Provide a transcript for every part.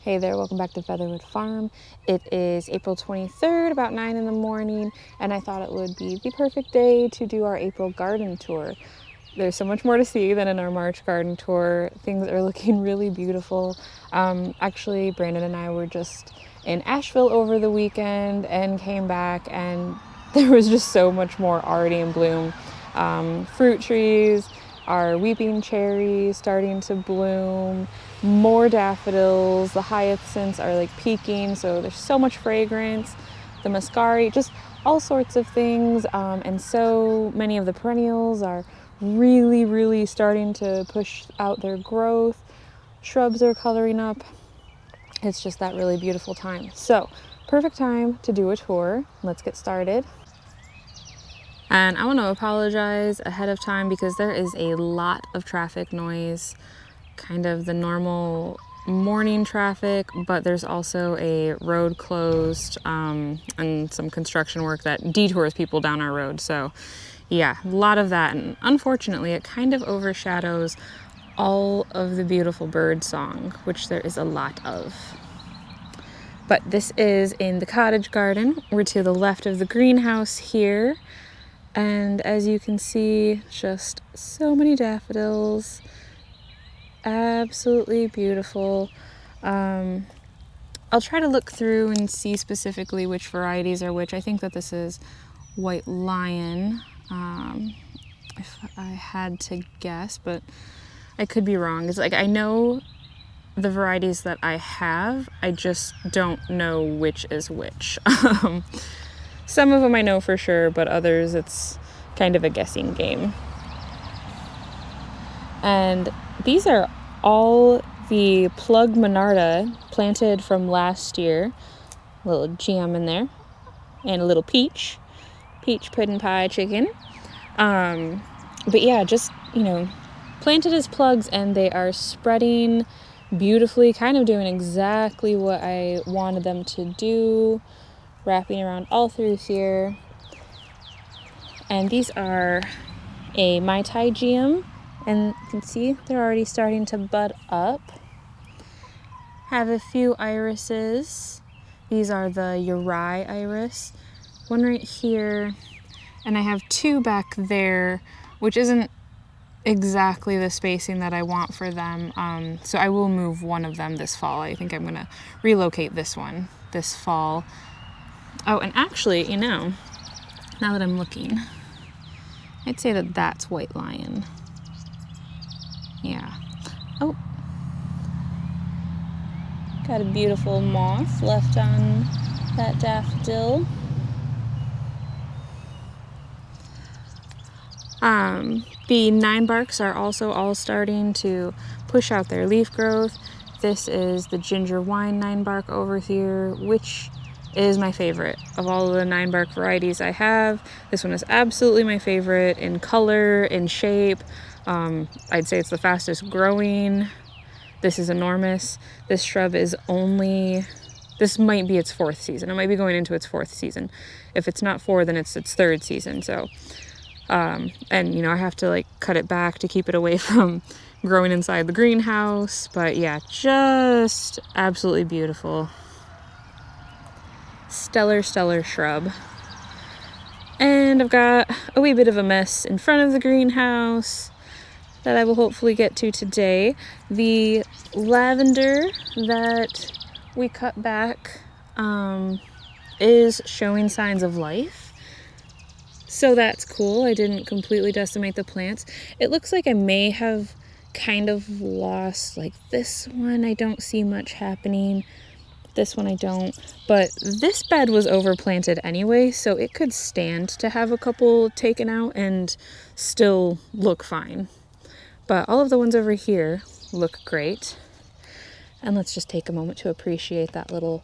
Hey there, welcome back to Featherwood Farm. It is April 23rd, about 9 in the morning, and I thought it would be the perfect day to do our April garden tour. There's so much more to see than in our March garden tour. Things are looking really beautiful. Actually, Brandon and I were just in Asheville over the weekend and came back, and there was just so much more already in bloom. Fruit trees, our weeping cherries starting to bloom, more daffodils, the hyacinths are like peaking, so there's so much fragrance, the muscari, just all sorts of things, and so many of the perennials are really starting to push out their growth. Shrubs are coloring up. It's just that really beautiful time. So perfect time to do a tour. Let's get started. And I want to apologize ahead of time because there is a lot of traffic noise, kind of the normal morning traffic, but there's also a road closed and some construction work that detours people down our road. So yeah, a lot of that. And unfortunately, it kind of overshadows all of the beautiful bird song, which there is a lot of. But this is in the cottage garden. We're to the left of the greenhouse here. And as you can see, just so many daffodils. Absolutely beautiful. I'll try to look through and see specifically which varieties are which. I think that this is White Lion, if I had to guess, but I could be wrong. It's like I know the varieties that I have, I just don't know which is which. Some of them I know for sure, but others it's kind of a guessing game. And these are all the plug monarda planted from last year. A little jam in there. And a little peach pudding pie chicken. But yeah, just, planted as plugs, and they are spreading beautifully, kind of doing exactly what I wanted them to do. Wrapping around all through here. And these are a Mai Tai geum, and you can see they're already starting to bud up. Have a few irises. These are the Uri iris. One right here, and I have two back there, which isn't exactly the spacing that I want for them. So I will move one of them this fall. I think I'm gonna relocate this one this fall. Oh, and actually, now that I'm looking, I'd say that that's White Lion. Yeah. Oh. Got a beautiful moth left on that daffodil. The 9-barks are also all starting to push out their leaf growth. This is the ginger wine 9-bark over here, which is my favorite of all of the 9-bark varieties I have. This one is absolutely my favorite in color, in shape. I'd say it's the fastest growing. This is enormous. This shrub is this might be its 4th season. It might be going into its 4th season. If it's not 4, then it's its 3rd season. So, and I have to cut it back to keep it away from growing inside the greenhouse. But yeah, just absolutely beautiful. Stellar shrub. And I've got a wee bit of a mess in front of the greenhouse that I will hopefully get to today. The lavender that we cut back is showing signs of life. So that's cool. I didn't completely decimate the plants. It looks like I may have kind of lost this one. I don't see much happening. This one I don't, but this bed was overplanted anyway, so it could stand to have a couple taken out and still look fine. But all of the ones over here look great. And let's just take a moment to appreciate that little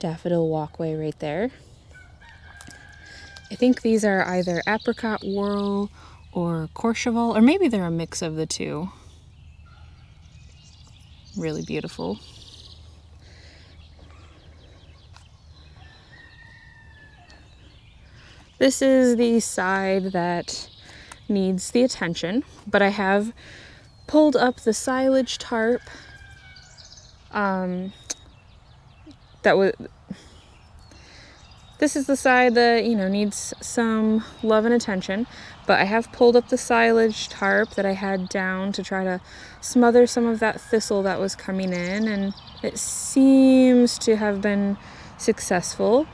daffodil walkway right there. I think these are either apricot whorl or courchevel, or maybe they're a mix of the two. Really beautiful. This is the side that needs the attention, but I have pulled up the silage tarp this is the side that, you know, needs some love and attention, but I have pulled up the silage tarp that I had down to try to smother some of that thistle that was coming in, and it seems to have been successful.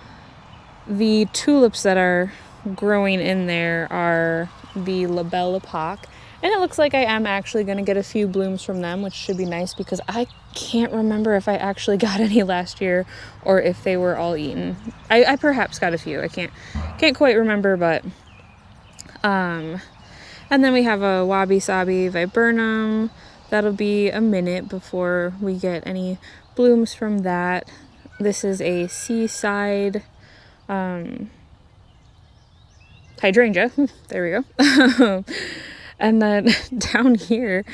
The tulips that are growing in there are the La Belle Époque, and it looks like I am actually going to get a few blooms from them, which should be nice because I can't remember if I actually got any last year or if they were all eaten. I perhaps got a few. I can't quite remember, but and then we have a Wabi Sabi Viburnum. That'll be a minute before we get any blooms from that. This is a seaside hydrangea. There we go. And then down here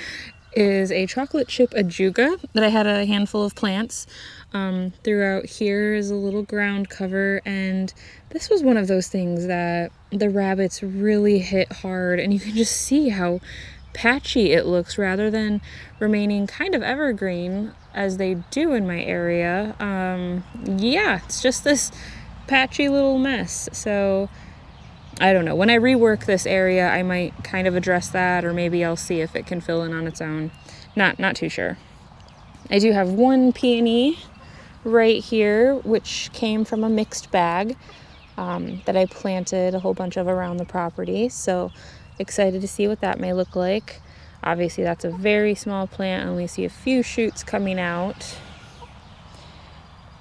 is a chocolate chip ajuga that I had a handful of plants. Throughout here is a little ground cover, and this was one of those things that the rabbits really hit hard, and you can just see how patchy it looks rather than remaining kind of evergreen as they do in my area. Yeah, it's just this patchy little mess. So I don't know. When I rework this area, I might kind of address that, or maybe I'll see if it can fill in on its own. Not too sure. I do have one peony right here, which came from a mixed bag that I planted a whole bunch of around the property. So excited to see what that may look like. Obviously, that's a very small plant. I only see a few shoots coming out.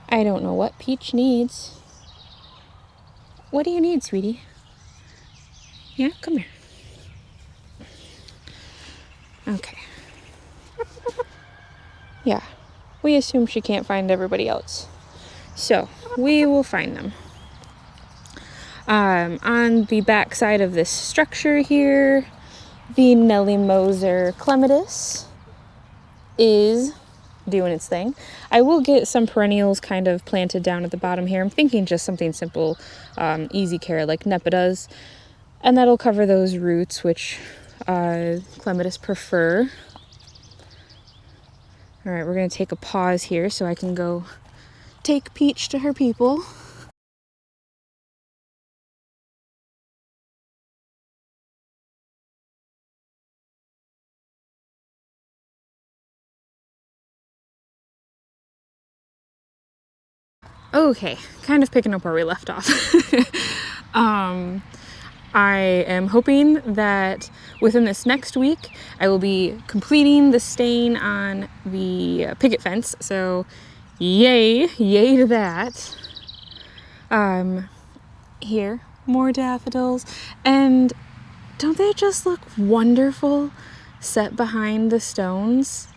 I don't know what Peach needs. What do you need, sweetie? Yeah, come here. Okay. Yeah, we assume she can't find everybody else. So, we will find them. On the back side of this structure here, the Nellie Moser clematis is doing its thing. I will get some perennials kind of planted down at the bottom here. I'm thinking just something simple, easy care like Nepidas. And that'll cover those roots, which clematis prefer. All right, we're going to take a pause here so I can go take Peach to her people. Okay, kind of picking up where we left off. I am hoping that within this next week, I will be completing the stain on the picket fence. So yay to that. Here, more daffodils. And don't they just look wonderful set behind the stones?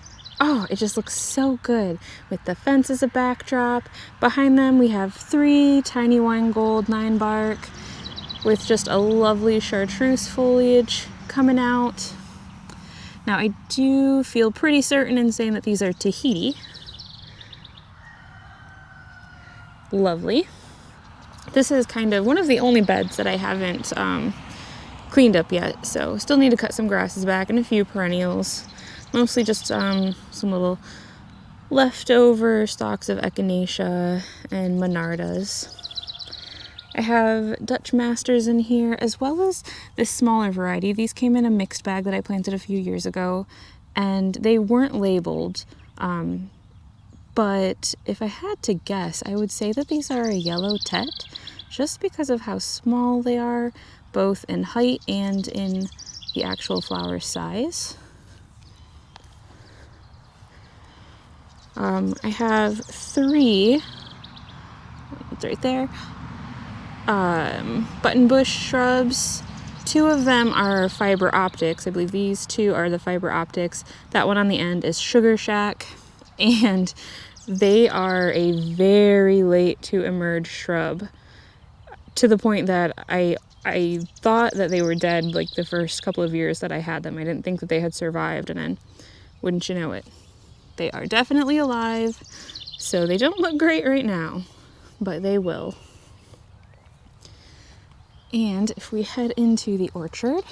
Oh, it just looks so good with the fence as a backdrop. Behind them, we have 3 tiny wine gold 9 bark with just a lovely chartreuse foliage coming out. Now, I do feel pretty certain in saying that these are Tahiti. Lovely. This is kind of one of the only beds that I haven't cleaned up yet, so still need to cut some grasses back and a few perennials. Mostly just some little leftover stalks of echinacea and monardas. I have Dutch Masters in here, as well as this smaller variety. These came in a mixed bag that I planted a few years ago, and they weren't labeled. But if I had to guess, I would say that these are a yellow tet, just because of how small they are, both in height and in the actual flower size. I have 3, it's right there, buttonbush shrubs. 2 of them are fiber optics. I believe these 2 are the fiber optics. That one on the end is Sugar Shack, and they are a very late to emerge shrub, to the point that I thought that they were dead like the first couple of years that I had them. I didn't think that they had survived, and then wouldn't you know it, they are definitely alive. So they don't look great right now, but they will. And if we head into the orchard,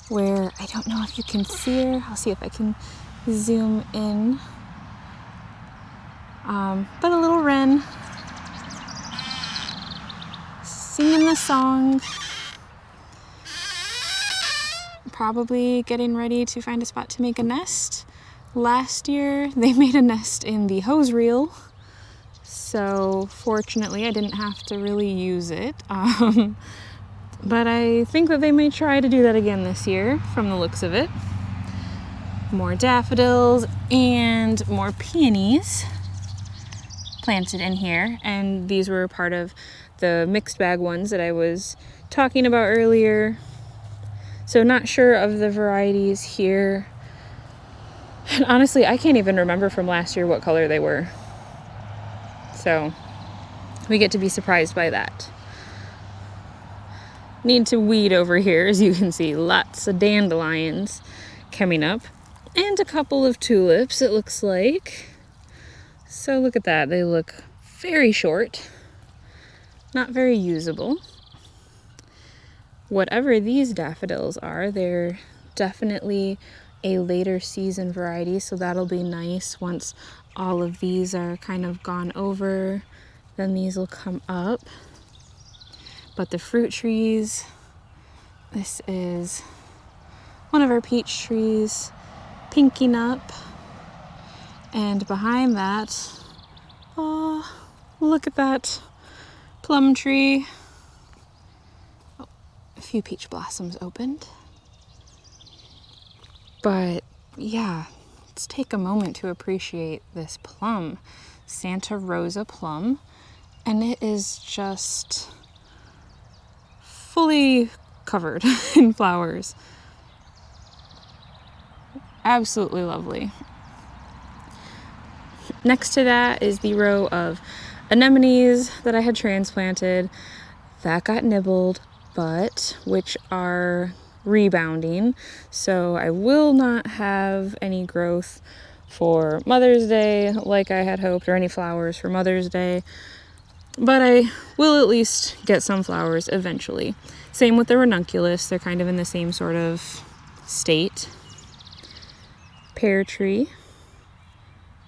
where I don't know if you can see her, I'll see if I can zoom in. But a little wren singing the song, probably getting ready to find a spot to make a nest. Last year they made a nest in the hose reel, so fortunately I didn't have to really use it. But I think that they may try to do that again this year from the looks of it. More daffodils and more peonies planted in here, and these were part of the mixed bag ones that I was talking about earlier. So not sure of the varieties here. And honestly, I can't even remember from last year what color they were. So we get to be surprised by that. Need to weed over here, as you can see, lots of dandelions coming up and a couple of tulips, it looks like. So look at that, they look very short, not very usable. Whatever these daffodils are, they're definitely a later season variety, so that'll be nice once all of these are kind of gone over. Then these will come up. But the fruit trees, this is one of our peach trees pinking up. And behind that, oh, look at that plum tree. Oh, a few peach blossoms opened. But yeah, let's take a moment to appreciate this plum, Santa Rosa plum. And it is just fully covered in flowers. Absolutely lovely. Next to that is the row of anemones that I had transplanted that got nibbled, but which are rebounding. So I will not have any growth for Mother's Day like I had hoped, or any flowers for Mother's Day. But I will at least get some flowers eventually. Same with the ranunculus, they're kind of in the same sort of state. Pear tree,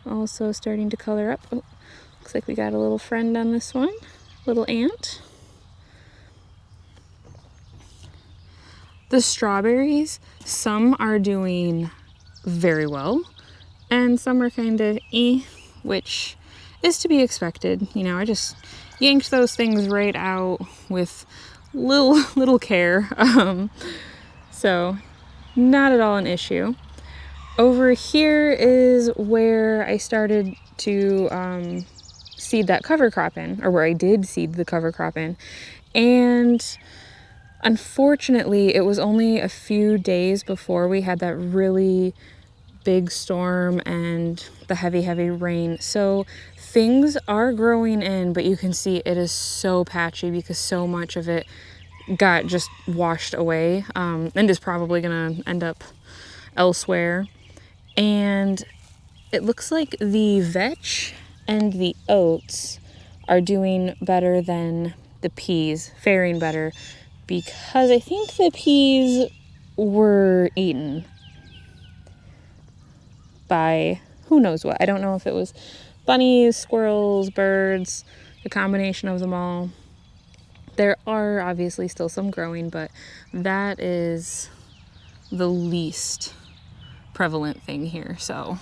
also starting to color up. Oh, looks like we got a little friend on this one, little ant. The strawberries, some are doing very well, and some are kind of which is to be expected. You know, I just yanked those things right out with little care. So not at all an issue. Over here is where I started to seed that cover crop in, or where I did seed the cover crop in. And unfortunately, it was only a few days before we had that really big storm and the heavy rain. So things are growing in, but you can see it is so patchy because so much of it got just washed away, and is probably gonna end up elsewhere. And it looks like the vetch and the oats are doing better than the peas, faring better, because I think the peas were eaten by who knows what. I don't know if it was bunnies, squirrels, birds, a combination of them all. There are obviously still some growing, but that is the least prevalent thing here. So,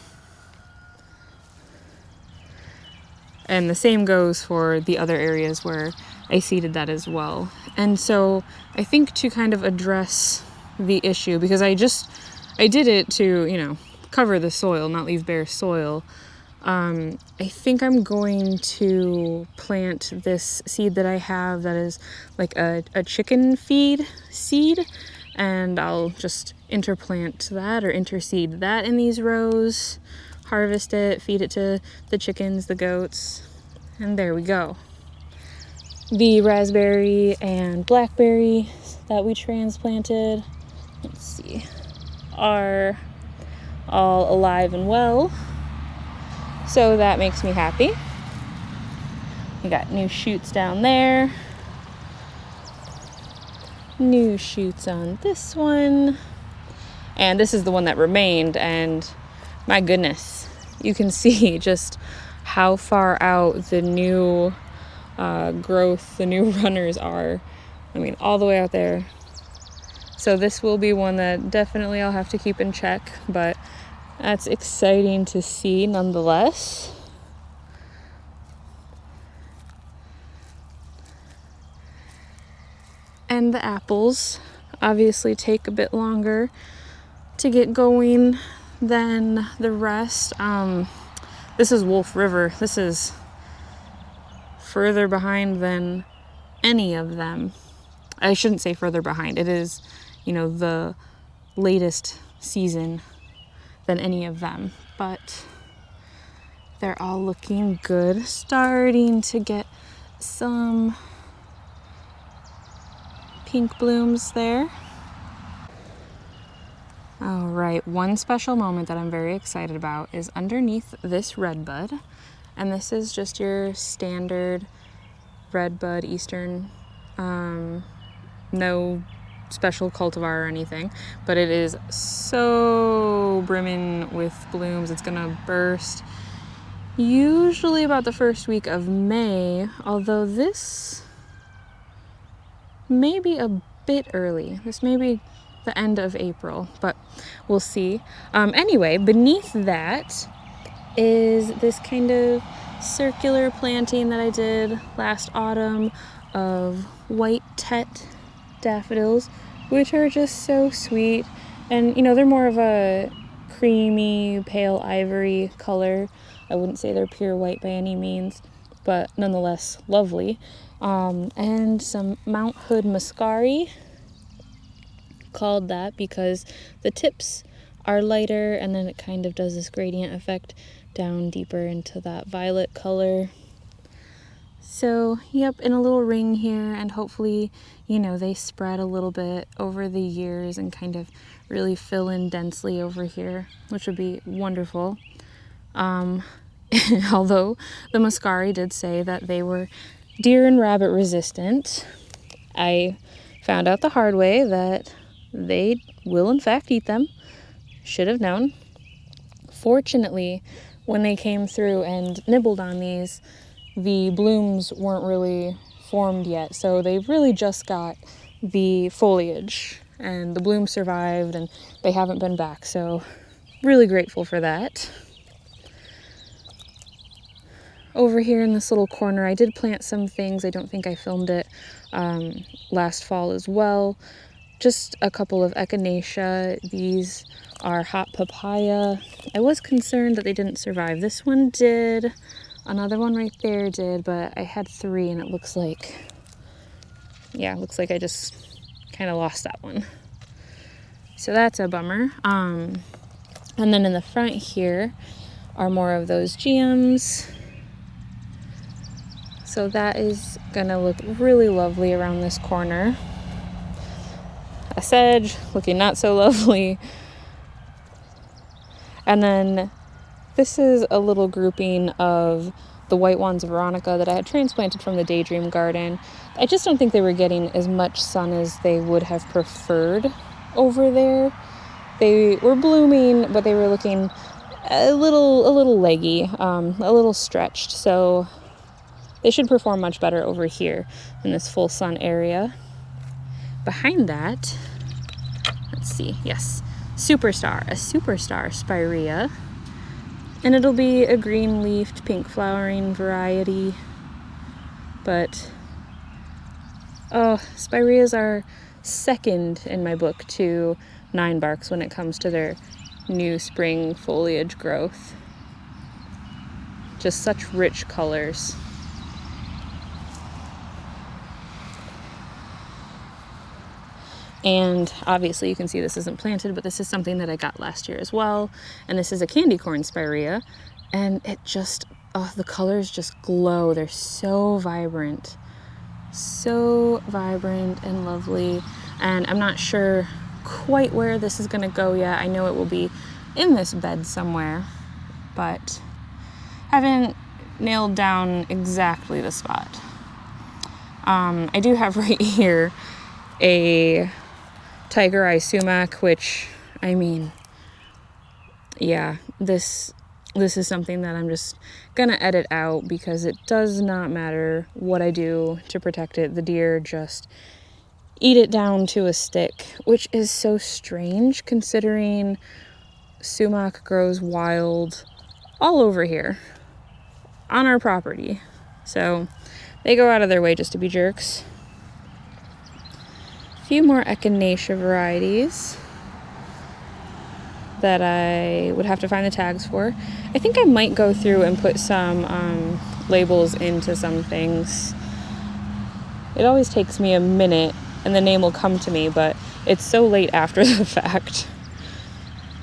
and the same goes for the other areas where I seeded that as well. And so I think to kind of address the issue, because I did it to, you know, cover the soil, not leave bare soil. I think I'm going to plant this seed that I have that is like a chicken feed seed, and I'll just interplant that or interseed that in these rows, harvest it, feed it to the chickens, the goats, and there we go. The raspberry and blackberry that we transplanted, let's see, are all alive and well. So that makes me happy. We got new shoots down there. New shoots on this one. And this is the one that remained, and my goodness, you can see just how far out the new growth, the new runners are. I mean, all the way out there. So this will be one that definitely I'll have to keep in check, but that's exciting to see nonetheless. And the apples obviously take a bit longer to get going than the rest. This is Wolf River. This is further behind than any of them. I shouldn't say further behind. It is, the latest season than any of them. But they're all looking good. Starting to get some pink blooms there. All right, one special moment that I'm very excited about is underneath this redbud. And this is just your standard redbud Eastern, no special cultivar or anything, but it is so brimming with blooms. It's gonna burst usually about the first week of May, although this may be a bit early. This may be the end of April, but we'll see. Anyway, beneath that is this kind of circular planting that I did last autumn of white Tet daffodils, which are just so sweet. And they're more of a creamy, pale ivory color. I wouldn't say they're pure white by any means, but nonetheless lovely. And some Mount Hood muscari, called that because the tips are lighter and then it kind of does this gradient effect down deeper into that violet color. So, yep, in a little ring here, and hopefully, they spread a little bit over the years and kind of really fill in densely over here, which would be wonderful. Although the muscari did say that they were deer and rabbit resistant, I found out the hard way that they will in fact eat them. Should have known. Fortunately, when they came through and nibbled on these, the blooms weren't really formed yet, so they really just got the foliage, and the blooms survived and they haven't been back, so really grateful for that. Over here in this little corner, I did plant some things. I don't think I filmed it last fall as well. Just a couple of echinacea. These are hot papaya. I was concerned that they didn't survive. This one did. Another one right there did, but I had 3 and it looks like I just kind of lost that one. So that's a bummer. And then in the front here are more of those geums. So that is gonna look really lovely around this corner. A sedge looking not so lovely. And then this is a little grouping of the white wands Veronica that I had transplanted from the Daydream Garden. I just don't think they were getting as much sun as they would have preferred over there. They were blooming, but they were looking a little leggy, a little stretched. So they should perform much better over here in this full sun area. Behind that, let's see, yes, a superstar spirea. And it'll be a green-leafed, pink flowering variety. But, spireas are second in my book to 9-barks when it comes to their new spring foliage growth. Just such rich colors. And obviously you can see this isn't planted, but this is something that I got last year as well. And this is a candy corn spirea. And it just, the colors just glow. They're so vibrant and lovely. And I'm not sure quite where this is gonna go yet. I know it will be in this bed somewhere, but haven't nailed down exactly the spot. I do have right here a tiger eye sumac, which, I mean, yeah, this this is something that I'm just gonna edit out because it does not matter what I do to protect it. The deer just eat it down to a stick, which is so strange considering sumac grows wild all over here on our property. So they go out of their way just to be jerks. A few more echinacea varieties that I would have to find the tags for. I think I might go through and put some labels into some things. It always takes me a minute and the name will come to me, but it's so late after the fact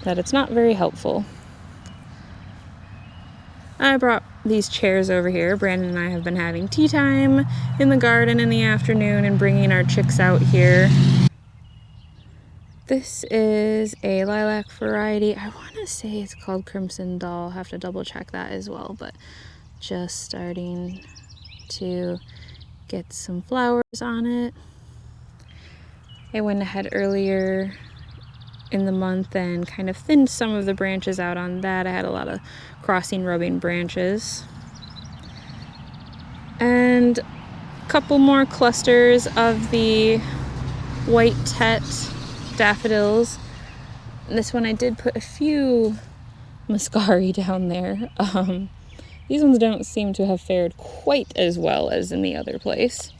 that it's not very helpful. I brought these chairs over here. Brandon and I have been having tea time in the garden in the afternoon and bringing our chicks out here. This is a lilac variety. I want to say it's called Crimson Doll. I'll have to double check that as well, but just starting to get some flowers on it. I went ahead earlier in the month and kind of thinned some of the branches out on that. I had a lot of crossing rubbing branches. And a couple more clusters of the white tet daffodils. This one I did put a few muscari down there. These ones don't seem to have fared quite as well as in the other place.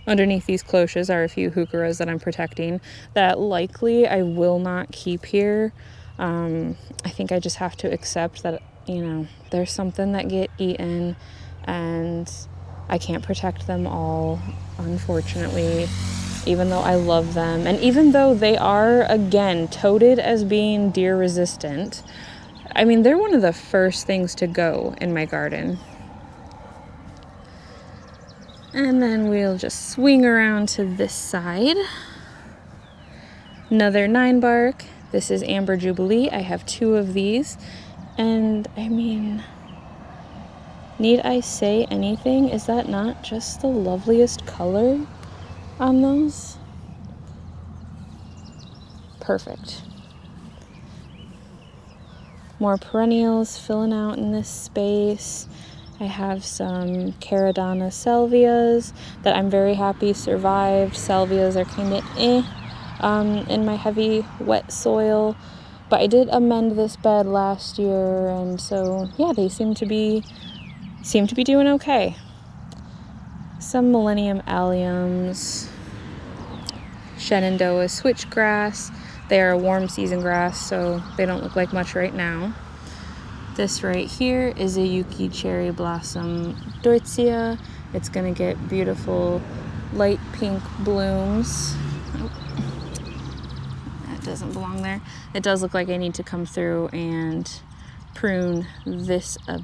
Underneath these cloches are a few heucheras that I'm protecting that likely I will not keep here. I think I just have to accept that, there's something that get eaten and I can't protect them all, unfortunately, even though I love them. And even though they are, again, touted as being deer resistant, I mean, they're one of the first things to go in my garden. And then we'll just swing around to this side. Another 9-bark. This is Amber Jubilee. I have 2 of these. And I mean, need I say anything? Is that not just the loveliest color on those? Perfect. More perennials filling out in this space. I have some Caradonna salvias that I'm very happy survived. Salvias are kind of in my heavy wet soil, but I did amend this bed last year, and so yeah, they seem to be doing okay. Some Millennium alliums, Shenandoah switchgrass. They are a warm season grass, so they don't look like much right now. This right here is a Yuki cherry blossom deutzia. It's gonna get beautiful light pink blooms. Oh, that doesn't belong there. It does look like I need to come through and prune this a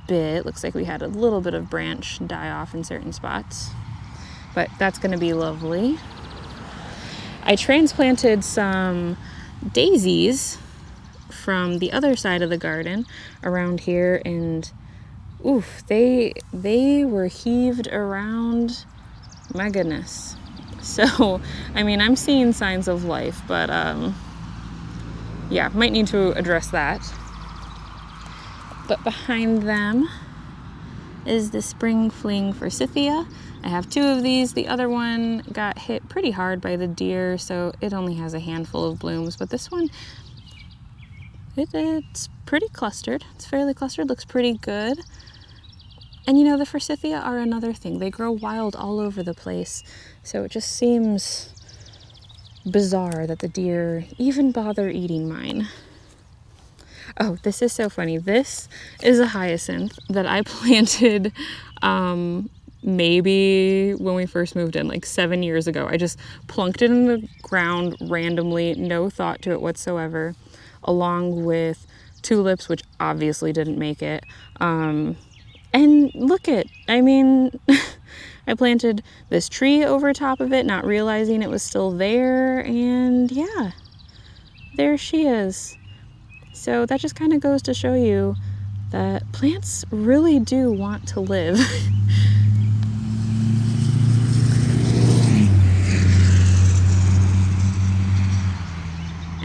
bit. Looks like we had a little bit of branch die off in certain spots, but that's gonna be lovely. I transplanted some daisies from the other side of the garden around here, and oof, they were heaved around. My goodness. So I mean, I'm seeing signs of life, but yeah, might need to address that. But behind them is the spring fling forsythia. I have 2 of these. The other one got hit pretty hard by the deer, so it only has a handful of blooms, but this one, it's pretty clustered. It's fairly clustered, looks pretty good. And the forsythia are another thing. They grow wild all over the place, so it just seems bizarre that the deer even bother eating mine. Oh, this is so funny. This is a hyacinth that I planted maybe when we first moved in, like 7 years ago. I just plunked it in the ground randomly, no thought to it whatsoever, along with tulips, which obviously didn't make it. And look I mean, I planted this tree over top of it, not realizing it was still there, and yeah, there she is. So that just kind of goes to show you that plants really do want to live.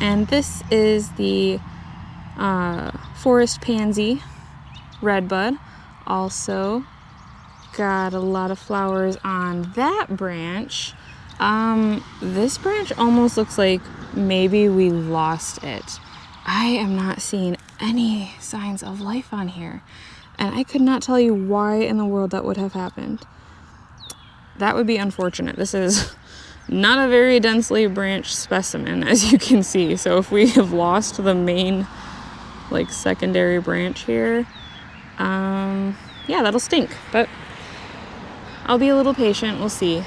And this is the Forest pansy, redbud. Also got a lot of flowers on that branch. This branch almost looks like maybe we lost it. I am not seeing any signs of life on here, and I could not tell you why in the world that would have happened. That would be unfortunate. This is not a very densely branched specimen, as you can see. So if we have lost the main, like, secondary branch here, yeah, that'll stink. But I'll be a little patient. We'll see.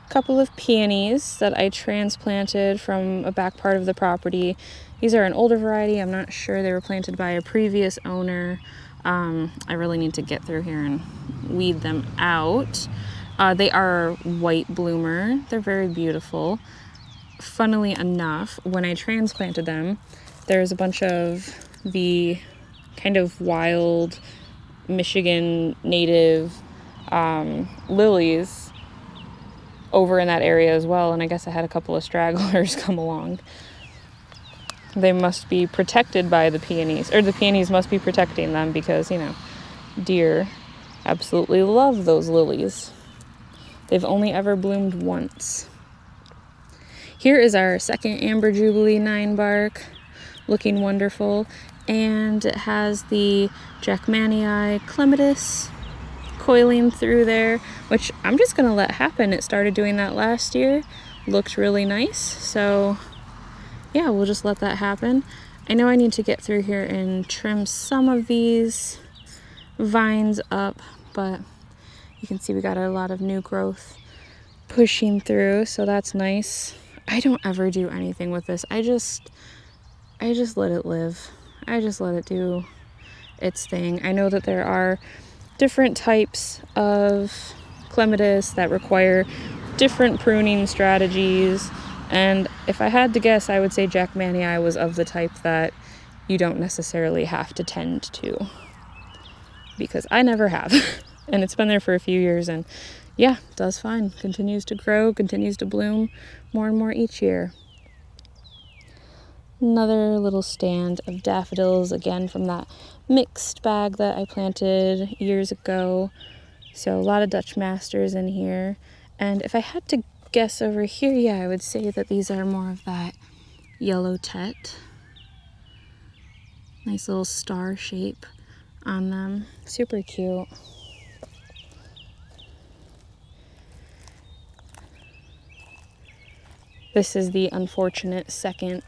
Couple of peonies that I transplanted from a back part of the property. These are an older variety. I'm not sure, they were planted by a previous owner. I really need to get through here and weed them out. They are white bloomer. They're very beautiful. Funnily enough, when I transplanted them, there's a bunch of the kind of wild Michigan native lilies over in that area as well, and I guess I had a couple of stragglers come along. They must be protected by the peonies, or the peonies must be protecting them, because, you know, deer absolutely love those lilies. They've only ever bloomed once. Here is our second Amber Jubilee 9-bark, looking wonderful, and it has the Jackmanii clematis coiling through there, which I'm just gonna let happen. It started doing that last year, looked really nice, so yeah, we'll just let that happen. I know I need to get through here and trim some of these vines up, but you can see we got a lot of new growth pushing through, so that's nice. I don't ever do anything with this. I just let it live. I just let it do its thing. I know that there are different types of clematis that require different pruning strategies, and if I had to guess, I would say Jackmanii was of the type that you don't necessarily have to tend to, because I never have. And it's been there for a few years, and yeah, does fine. Continues to grow, continues to bloom more and more each year. Another little stand of daffodils, again from that mixed bag that I planted years ago. So a lot of Dutch Masters in here. And if I had to guess over here, yeah, I would say that these are more of that yellow tet. Nice little star shape on them. Super cute. This is the unfortunate second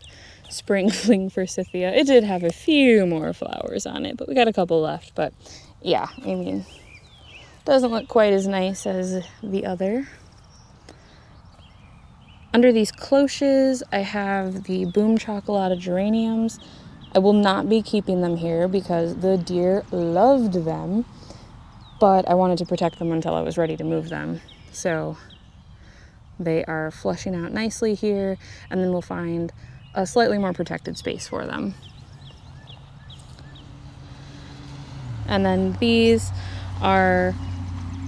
spring fling forsythia. It did have a few more flowers on it, but we got a couple left. But yeah, I mean, doesn't look quite as nice as the other. Under these cloches, I have the boom chocolate geraniums. I will not be keeping them here because the deer loved them, but I wanted to protect them until I was ready to move them. So they are flushing out nicely here, and then we'll find a slightly more protected space for them. And then these are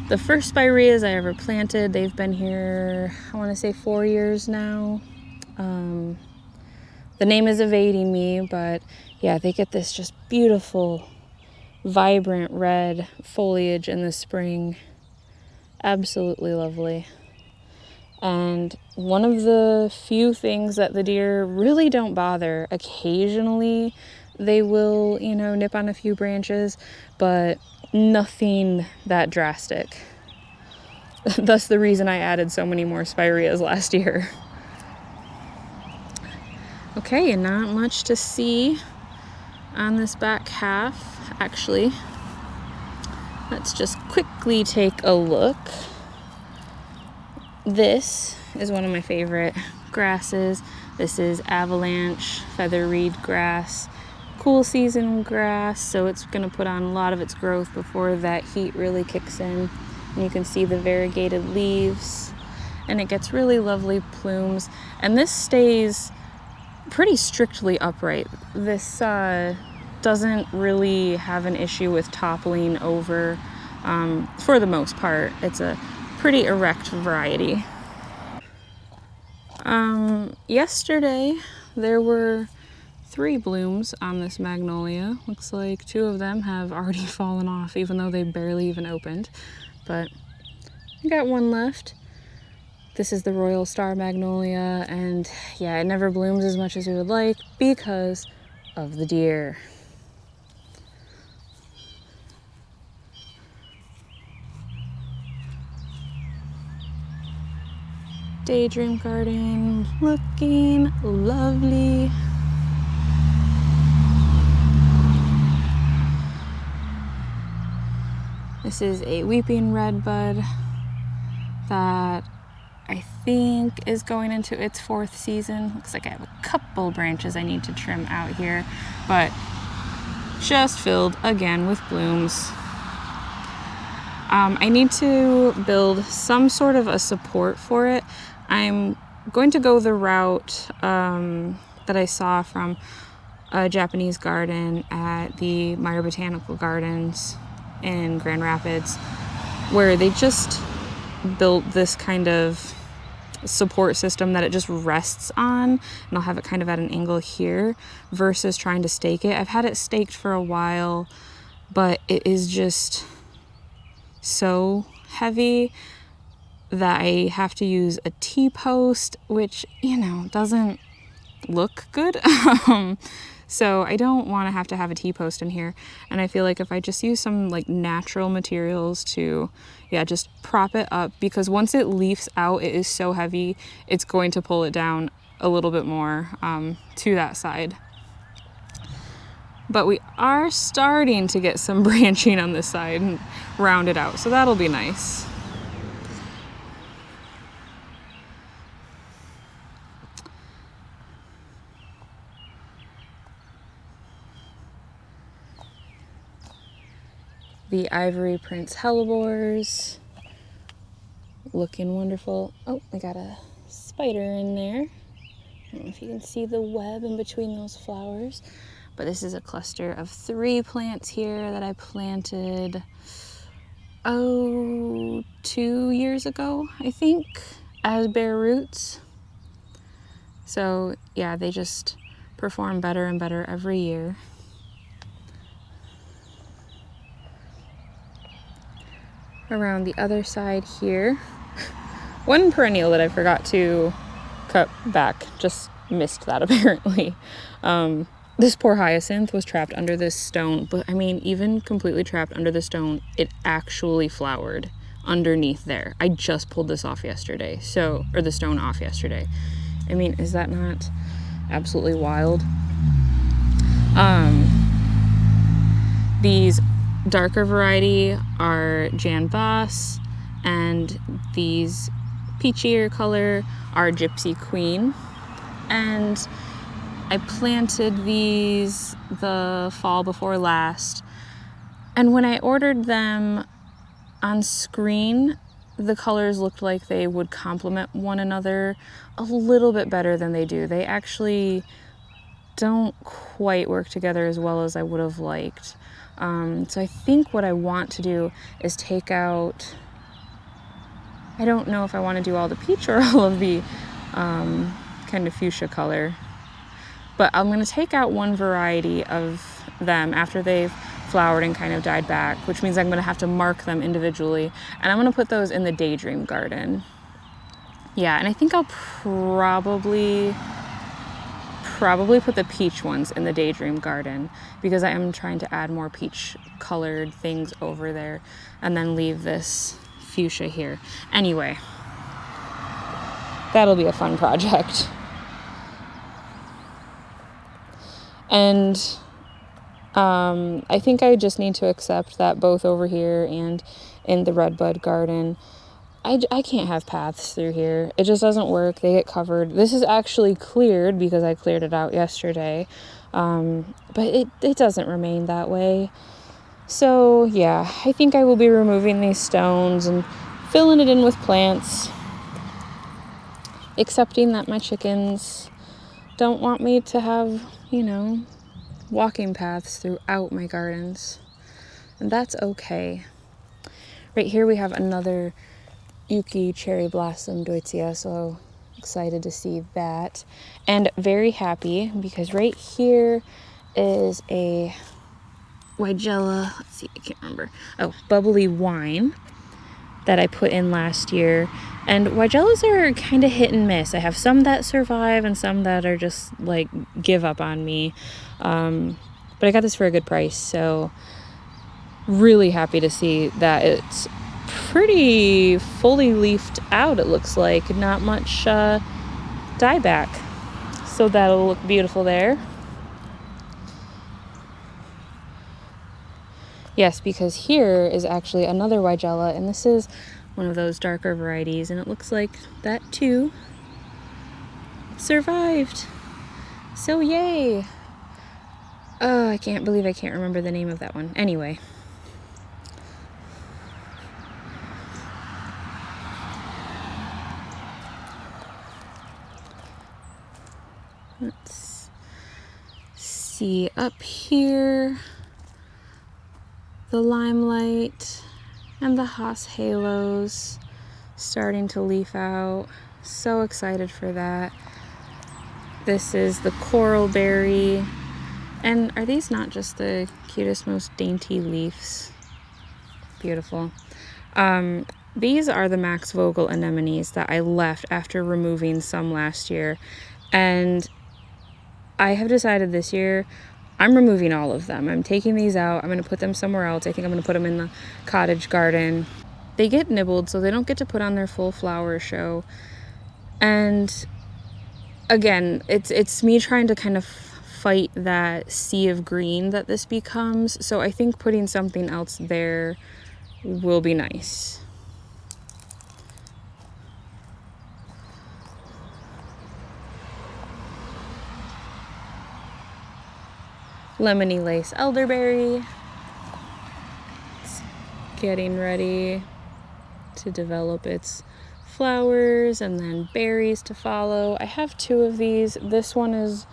the first spireas I ever planted. They've been here, I want to say 4 years now. The name is evading me, but yeah, they get this just beautiful, vibrant red foliage in the spring. Absolutely lovely. And one of the few things that the deer really don't bother. Occasionally they will, you know, nip on a few branches, but nothing that drastic. Thus the reason I added so many more spireas last year. Okay, and not much to see on this back half, actually. Let's just quickly take a look. This is one of my favorite grasses. This is avalanche feather reed grass, cool season grass, so it's going to put on a lot of its growth before that heat really kicks in. And you can see the variegated leaves, and it gets really lovely plumes, and this stays pretty strictly upright. This doesn't really have an issue with toppling over for the most part. It's a pretty erect variety. Yesterday there were 3 blooms on this magnolia. Looks like 2 of them have already fallen off, even though they barely even opened. But I got 1 left. This is the Royal Star Magnolia, and yeah, it never blooms as much as we would like because of the deer. Daydream garden looking lovely. This is a weeping redbud that I think is going into its 4th season. Looks like I have a couple branches I need to trim out here, but just filled again with blooms. I need to build some sort of a support for it. I'm going to go the route that I saw from a Japanese garden at the Meyer Botanical Gardens in Grand Rapids, where they just built this kind of support system that it just rests on, and I'll have it kind of at an angle here versus trying to stake it. I've had it staked for a while, but it is just so heavy that I have to use a T-post, which, you know, doesn't look good. So I don't want to have a T-post in here. And I feel like if I just use some like natural materials to, yeah, just prop it up, because once it leafs out, it is so heavy, it's going to pull it down a little bit more to that side. But we are starting to get some branching on this side and round it out, so that'll be nice. The Ivory Prince hellebores, looking wonderful. Oh, I got a spider in there. I don't know if you can see the web in between those flowers, but this is a cluster of 3 plants here that I planted, 2 years ago, I think, as bare roots. So yeah, they just perform better and better every year. Around the other side here, one perennial that I forgot to cut back, just missed that apparently. This poor hyacinth was trapped under this stone, but I mean, even completely trapped under the stone, it actually flowered underneath there. I just pulled this off yesterday, or the stone off yesterday. I mean, is that not absolutely wild? These darker variety are Jan Voss, and these peachier color are Gypsy Queen. And I planted these the fall before last, and when I ordered them on screen, the colors looked like they would complement one another a little bit better than they do. They actually don't quite work together as well as I would have liked. So I think what I want to do is take out, I don't know if I want to do all the peach or all of the kind of fuchsia color, but I'm going to take out one variety of them after they've flowered and kind of died back, which means I'm going to have to mark them individually, and I'm going to put those in the Daydream garden. Yeah, and I think I'll probably put the peach ones in the Daydream garden, because I am trying to add more peach colored things over there, and then leave this fuchsia here. Anyway, that'll be a fun project. And I think I just need to accept that both over here and in the redbud garden, I can't have paths through here. It just doesn't work. They get covered. This is actually cleared because I cleared it out yesterday. But it doesn't remain that way. So yeah, I think I will be removing these stones and filling it in with plants, accepting that my chickens don't want me to have, walking paths throughout my gardens. And that's okay. Right here we have another Yuki cherry blossom Deutzia, so excited to see that. And very happy because right here is a Weigela, let's see, I can't remember. Oh, bubbly wine that I put in last year. And Weigelas are kind of hit and miss. I have some that survive and some that are just like give up on me. But I got this for a good price, so really happy to see that it's pretty fully leafed out, it looks like. Not much dieback. So that'll look beautiful there. Yes, because here is actually another Weigela, and this is one of those darker varieties, and it looks like that too survived. So yay! Oh, I can't believe I can't remember the name of that one. Anyway. Let's see up here. The limelight and the Haas halos starting to leaf out. So excited for that. This is the coral berry. And are these not just the cutest, most dainty leaves? Beautiful. These are the Max Vogel anemones that I left after removing some last year. And I have decided this year I'm removing all of them. I'm taking these out. I'm going to put them somewhere else. I think I'm going to put them in the cottage garden. They get nibbled, so they don't get to put on their full flower show. And again, it's me trying to kind of fight that sea of green that this becomes. So I think putting something else there will be nice. Lemony lace elderberry. It's getting ready to develop its flowers and then berries to follow. I have two of these. This one is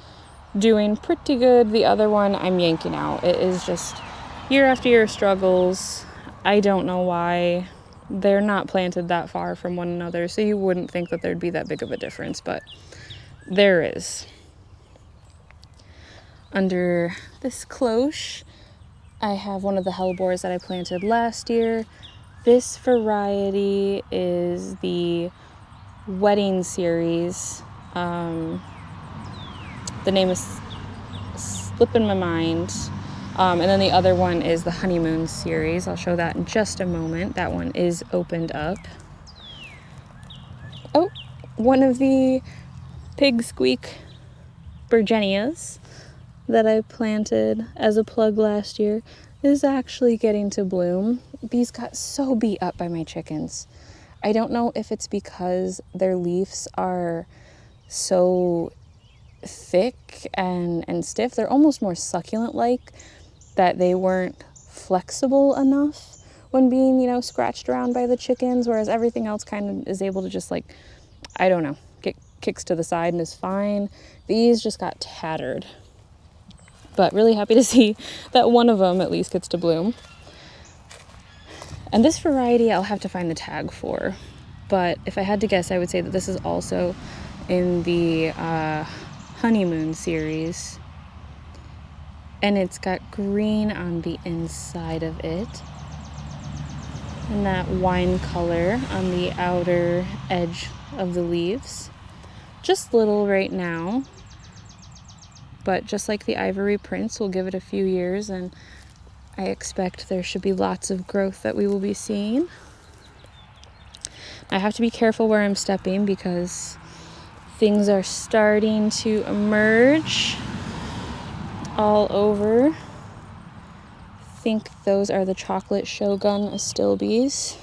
doing pretty good. The other one I'm yanking out. It is just year after year struggles. I don't know why. They're not planted that far from one another, so you wouldn't think that there'd be that big of a difference, but there is. Under this cloche, I have one of the hellebores that I planted last year. This variety is the Wedding Series. The name is slipping my mind. And then the other one is the Honeymoon Series. I'll show that in just a moment. That one is opened up. Oh, one of the Pig Squeak Bergenias that I planted as a plug last year is actually getting to bloom. These got so beat up by my chickens. I don't know if it's because their leaves are so thick and stiff. They're almost more succulent-like, that they weren't flexible enough when being, scratched around by the chickens, whereas everything else kind of is able to just I don't know, get kicks to the side and is fine. These just got tattered. But really happy to see that one of them at least gets to bloom. And this variety I'll have to find the tag for. But if I had to guess, I would say that this is also in the Honeymoon Series. And it's got green on the inside of it. And that wine color on the outer edge of the leaves. Just little right now. But just like the Ivory Prince, we'll give it a few years, and I expect there should be lots of growth that we will be seeing. I have to be careful where I'm stepping because things are starting to emerge all over. I think those are the chocolate Shogun Astilbes.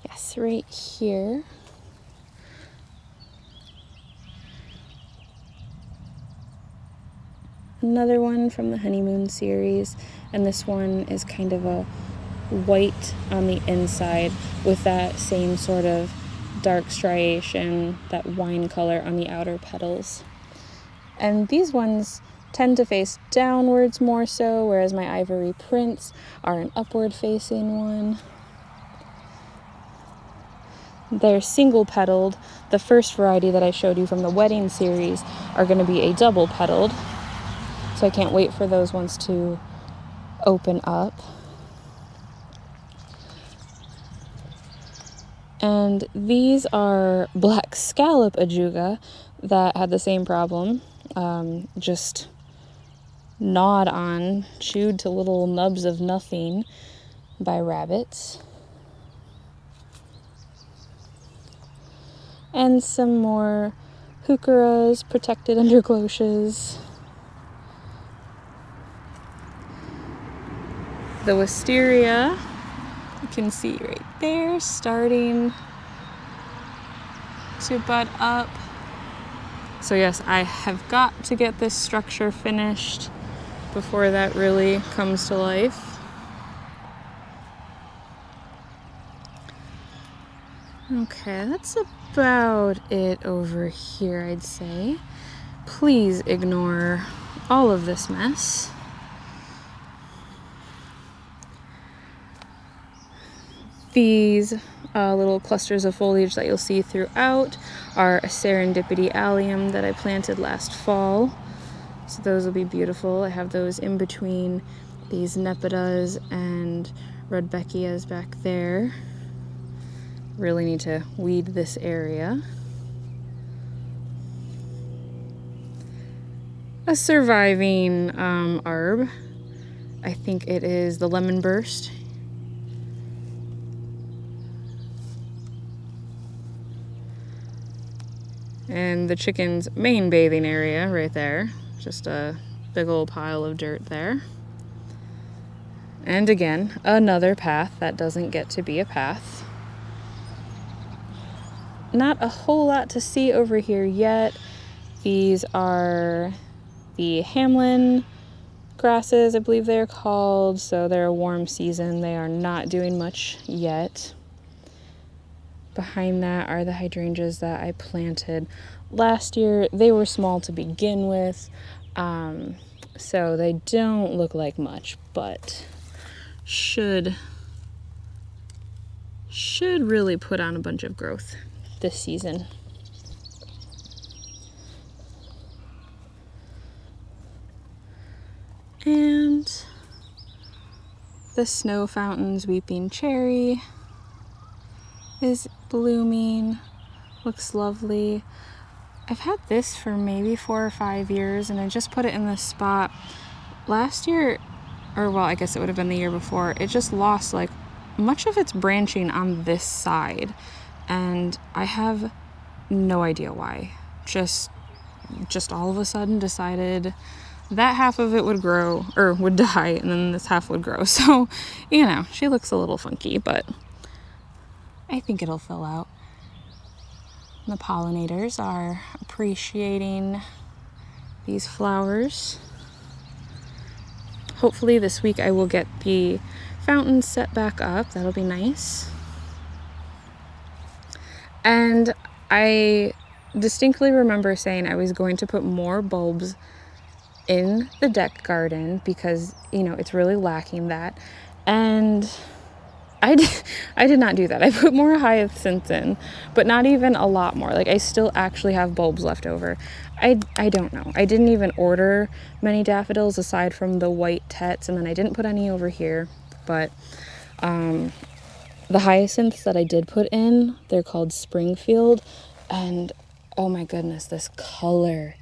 Yes, right here. Another one from the Honeymoon Series, and this one is kind of a white on the inside with that same sort of dark striation, that wine color on the outer petals. And these ones tend to face downwards more so, whereas my Ivory Prince are an upward facing one. They're single petaled. The first variety that I showed you from the wedding series are going to be a double petaled. So I can't wait for those ones to open up. And these are black scallop ajuga that had the same problem, just gnawed on, chewed to little nubs of nothing by rabbits. And some more heucheras protected under cloches. The wisteria, you can see right there, starting to bud up. So yes, I have got to get this structure finished before that really comes to life. Okay, that's about it over here, I'd say. Please ignore all of this mess. These little clusters of foliage that you'll see throughout are a serendipity allium that I planted last fall. So those will be beautiful. I have those in between these nepidas and rudbeckias back there. Really need to weed this area. A surviving herb. I think it is the lemon burst. And the chicken's main bathing area right there. Just a big old pile of dirt there. And again, another path that doesn't get to be a path. Not a whole lot to see over here yet. These are the Hamlin grasses, I believe they're called. So they're a warm season. They are not doing much yet. Behind that are the hydrangeas that I planted last year. They were small to begin with, so they don't look like much, but should really put on a bunch of growth this season. And the snow fountain's weeping cherry is blooming, looks lovely. I've had this for maybe 4 or 5 years, and I just put it in this spot last year, or well, I guess it would have been the year before. It just lost like much of its branching on this side, and I have no idea why. Just all of a sudden decided that half of it would grow, or would die, and then this half would grow. So, you know, she looks a little funky, but I think it'll fill out. The pollinators are appreciating these flowers. Hopefully this week I will get the fountain set back up. That'll be nice. And I distinctly remember saying I was going to put more bulbs in the deck garden because, you know, it's really lacking that. And I did not do that. I put more hyacinths in, but not even a lot more. Like, I still actually have bulbs left over. I don't know. I didn't even order many daffodils aside from the white tets, and then I didn't put any over here. But the hyacinths that I did put in, they're called Springfield, and oh my goodness, this color.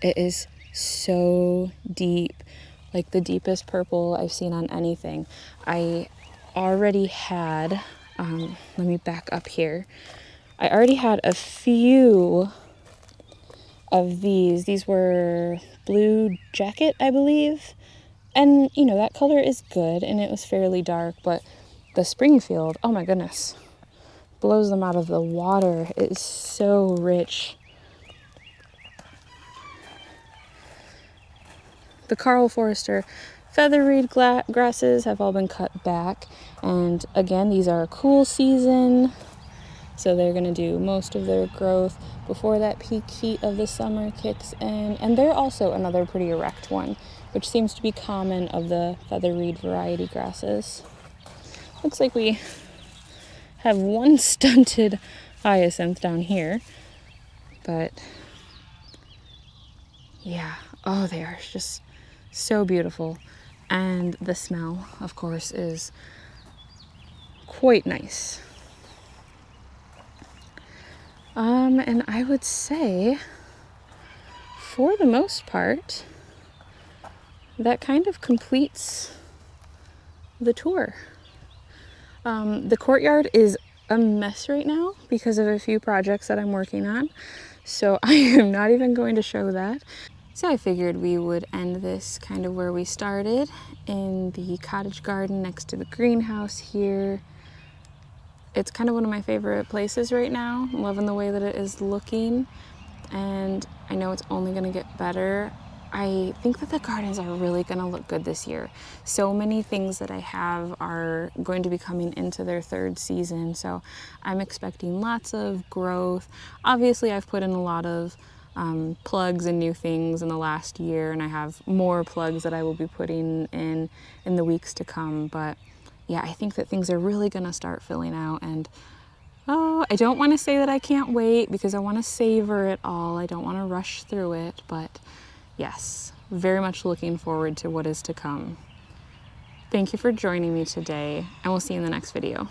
It is so deep, like the deepest purple I've seen on anything. I already had, let me back up here. I already had a few of these. These were Blue Jacket, I believe. And, you know, that color is good, and it was fairly dark, but the Springfield, oh my goodness, blows them out of the water. It is so rich. The Carl Forster featherweed grasses have all been cut back, and again, these are a cool season, so they're going to do most of their growth before that peak heat of the summer kicks in. And they're also another pretty erect one, which seems to be common of the featherweed variety grasses. Looks like we have one stunted hyacinth down here. But yeah, oh, they are just so beautiful. And the smell, of course, is quite nice. And I would say, for the most part, that kind of completes the tour. The courtyard is a mess right now because of a few projects that I'm working on, so I am not even going to show that. So I figured we would end this kind of where we started, in the cottage garden next to the greenhouse here. It's kind of one of my favorite places right now. I'm loving the way that it is looking, and I know it's only going to get better. I think that the gardens are really going to look good this year. So many things that I have are going to be coming into their third season, so I'm expecting lots of growth. Obviously, I've put in a lot of plugs and new things in the last year, and I have more plugs that I will be putting in the weeks to come. But yeah, I think that things are really going to start filling out, and oh, I don't want to say that I can't wait because I want to savor it all. I don't want to rush through it, but yes, very much looking forward to what is to come. Thank you for joining me today, and we'll see you in the next video.